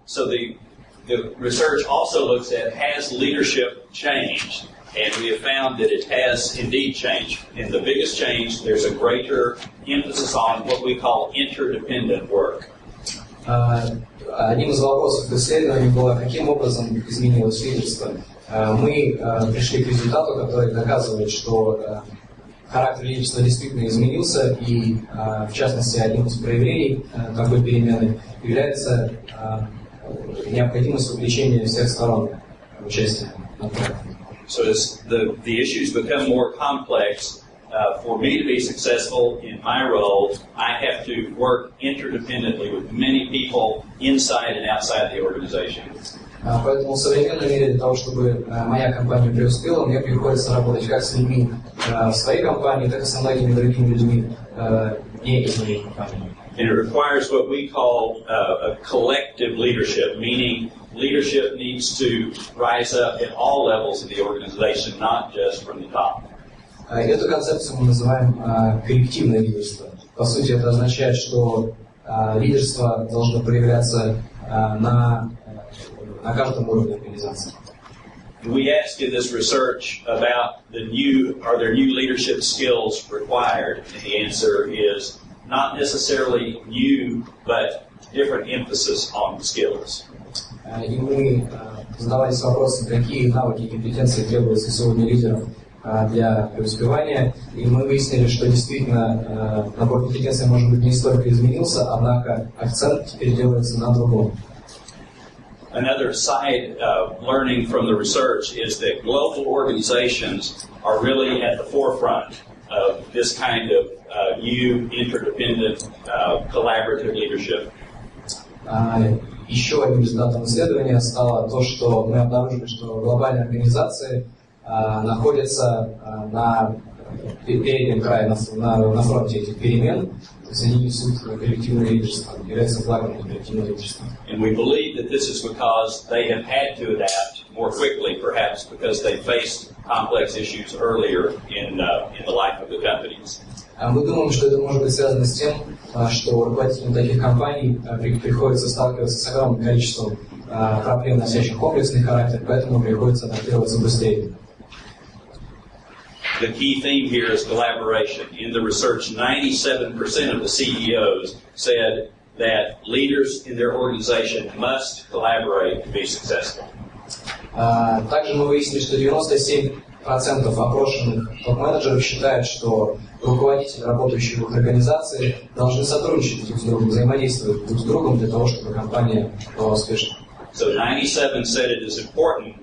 So the research also looks at, has leadership changed? And we have found that it has indeed changed. And the biggest change, there's a greater emphasis on what we call interdependent work. Одним из вопросов исследования было, каким образом изменилось лидерство. Мы пришли к результату, который доказывает, что характер лидерства действительно изменился, и, в частности, одним из проявлений такой перемены является необходимость вовлечения всех сторон в участие. So as the issues become more complex, for me to be successful in my role, I have to work interdependently with many people inside and outside the organization. Поэтому в современном мире для того, чтобы моя компания преуспела, мне приходится работать как с людьми в своей компании, так и со многими другими людьми не из моей компании. And it requires what we call a collective leadership, meaning leadership needs to rise up at all levels of the organization, not just from the top. Эту концепцию мы называем коллективное лидерство. По сути, это означает, что лидерство должно проявляться на каждом уровне организации. We ask in this research about are there new leadership skills required? And the answer is not necessarily new, but different emphasis on skills. И мы задавались вопросом, какие навыки и компетенции требуются сегодня лидерам для преуспевания, и мы выяснили, что действительно набор компетенций, может быть, не столько изменился, однако акцент теперь делается на другом. Another side learning from the research is that global organizations are really at the forefront of this kind of new interdependent collaborative leadership. Еще одним результатом исследования стало то, что мы обнаружили, что глобальные организации находятся на переднем крае, на фронте этих перемен, то есть они несут коллективное лидерство, являются флагом коллективного лидерства. And we believe that this is because they have had to adapt more quickly, perhaps because they faced complex issues earlier in the life of the companies. Мы думаем, что это может быть связано с тем, что руководителям таких компаний приходится сталкиваться с огромным количеством проблем, носящих комплексный характер, поэтому приходится адаптироваться быстрее. The key theme here is collaboration. In the research, 97% of the CEOs said that leaders in their organization must collaborate to be successful. Также мы выяснили, что 97% опрошенных топ-менеджеров считают, что руководители, работающие в их организации, должны сотрудничать друг с другом, взаимодействовать друг с другом для того, чтобы компания была успешной. So 97 said it is important.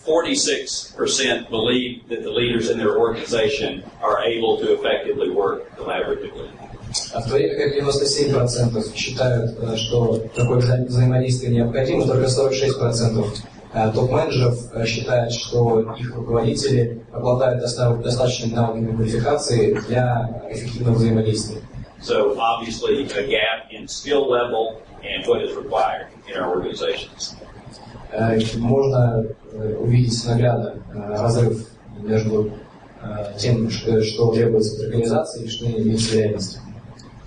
46% believe that the leaders in their organization are able to effectively work collaboratively. В то время как 97% считают, что такое взаимодействие необходимо, только 46% топ-менеджеров считают, что их руководители обладают достаточными навыками и квалификацией для эффективного взаимодействия. So obviously a gap in skill level and what is required in our organizations. Можно увидеть наглядно разрыв между тем, что требуется от организации и что имеется в реальности.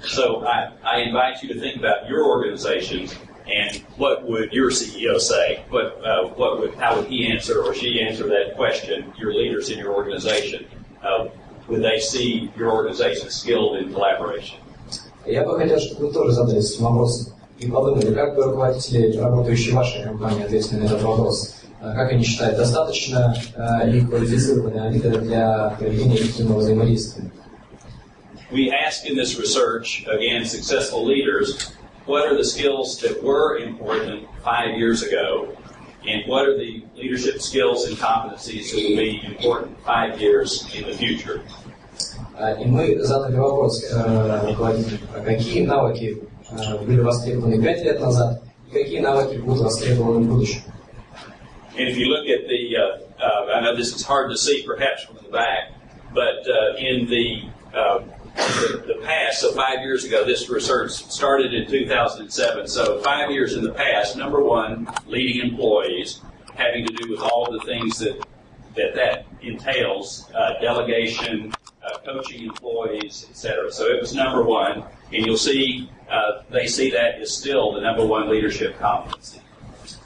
So I invite you to think about your organization and what would your CEO say? How would he answer or she answer that question? Your leaders in your organization, would they see your organization skilled in collaboration? Я бы хотел, чтобы вы тоже задались этим вопросом и подумали, как бы руководители, работающие в вашей компании, ответили на этот вопрос. Как они считают, достаточно ли квалифицированы лидеры для проведения эффективного взаимодействия? We ask in this research, again, successful leaders, what are the skills that were important 5 years ago, and what are the leadership skills and competencies that will be important 5 years in the future? И мы задали вопрос руководителям, какие навыки были востребованы 5 лет назад, и какие навыки будут востребованы в будущем. And if you look at I know this is hard to see perhaps from the back, but in the past, so 5 years ago, this research started in 2007. So 5 years in the past, number one, leading employees, having to do with all the things that entails, delegation, coaching employees, etc. So it was number one. And you'll see they see that as still the #1 leadership competency.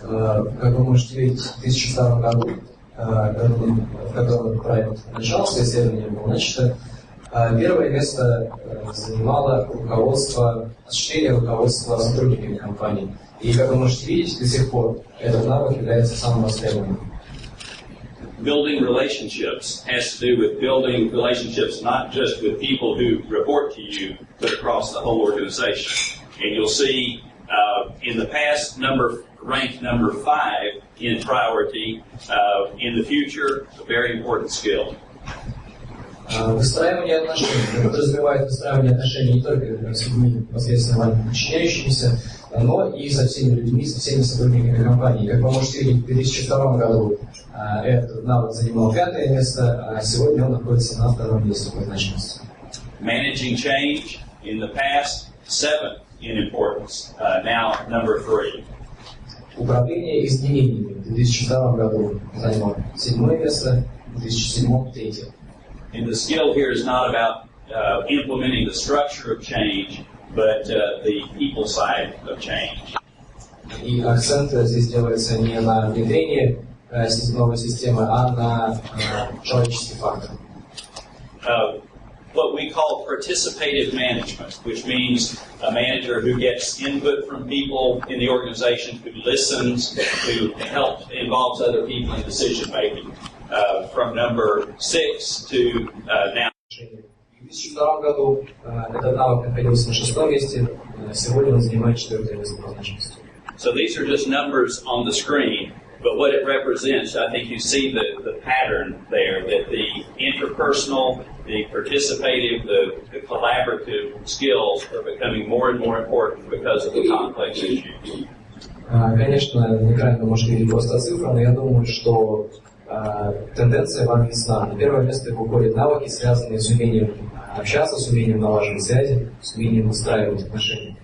Как вы можете видеть, в 2002 году, в котором проект начался, исследование было начато, первое место занимало осуществление руководства сотрудниками компании. И, как вы можете видеть, до сих пор этот навык является самым востребованным. Building relationships has to do with building relationships not just with people who report to you, but across the whole organization. And you'll see in the past, ranked number 5 in priority. In the future, a very important skill. Выстраивание отношений подразумевает выстраивание отношений не только с людьми, непосредственно вами подчиняющимися, но и со всеми людьми, со всеми сотрудниками компании. Как вы можете видеть, в 2002 году этот навык занимал 5-е место, а сегодня он находится на 2-м месте по значимости. Managing change in the past, 7 in importance, now number 3. Управление изменениями в 2002 году занимало 7-е место, в 2007 – 3-е. And the skill here is not about implementing the structure of change, but the people side of change. И акцент здесь делается не на внедрении новой системы, а на человеческий фактор. What we call participative management, which means a manager who gets input from people in the organization, who listens, who involves other people in decision making, from number 6 to now. В 2002 году этот навык находился на 6-м месте, сегодня он занимает 4-е место по значимости. So these are just numbers on the screen, but what it represents, I think you see the pattern there, that the interpersonal, the participative, the collaborative skills are becoming more and more important because of the complex issues. Конечно, на экране вы можете видеть просто цифры, но я думаю, что тенденция вам ясна. На первое место выходят навыки, связанные с умением общаться, с умением налаживать связи, с умением выстраивать отношения.